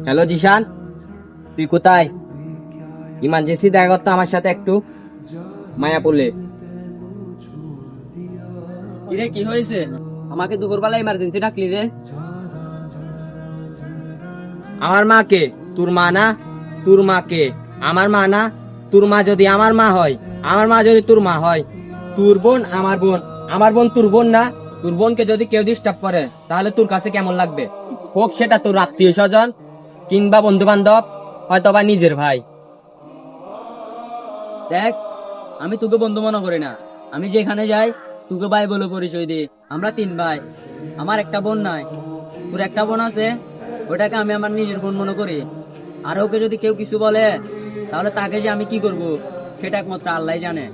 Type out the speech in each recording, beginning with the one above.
Hello Zeeshan, তুই কোথায়? Emergency দেখা করতো আমার সাথে একটু, মায়াপুরে। কিরে কি হয়েছে? আমাকে দুপুরবেলা ইমার্জেন্সি ডাকলি রে? আমার মাকে, তোর মা না? তোর মাকে আমার মা না? তোর মা যদি আমার মা হয়, আমার মা যদি তোর মা হয়, তোর বোন আমার বোন, আমার বোন তোর বোন না? তোর বোনকে যদি কেউ ডিস্টার্ব করে তাহলে তোর কাছে কেমন লাগবে? হোক সেটা তোর আত্মীয় স্বজন কিংবা বন্ধু বান্ধব, হয়তো বা নিজের ভাই। দেখ, আমি তোকে বন্ধু মনে করি না। আমি যেখানে যাই তোকে ভাই বলে পরিচয় দিই। আমরা 3 ভাই, আমার একটা বোন নাই। তোর একটা বোন আছে, ওটাকে আমি আমার নিজের বোন মনে করি। আর ওকে যদি কেউ কিছু বলে তাহলে তাকে যে আমি কি করব সেটা একমাত্র আল্লাহই জানে।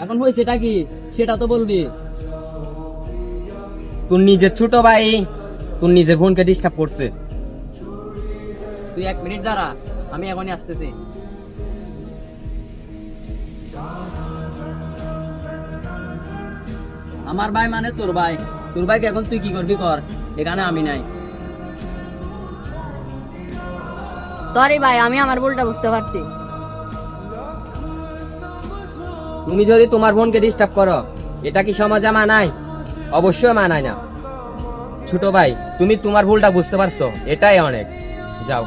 এখন হয়েছেটা কি সেটা তো বলবি। তোর নিজের ছোট ভাই তোর নিজের বোনকে ডিস্টার্ব করছে। তুই 1 মিনিট দাঁড়া, আমি এখনই আসতেছি। আমার ভাই মানে তোর ভাই। তোর ভাইকে এখন তুই কি করবি কর, এখানে আমি নাই। সরি ভাই, আমি আমার ভুলটা বুঝতে পারছি। তুমি যদি তোমার বোনকে ডিস্টার্ব করো, এটা কি সমাজে মানায়? অবশ্যই মানায় না। ছোট ভাই, তুমি তোমার ভুলটা বুঝতে পারছো, এটাই অনেক। যাও।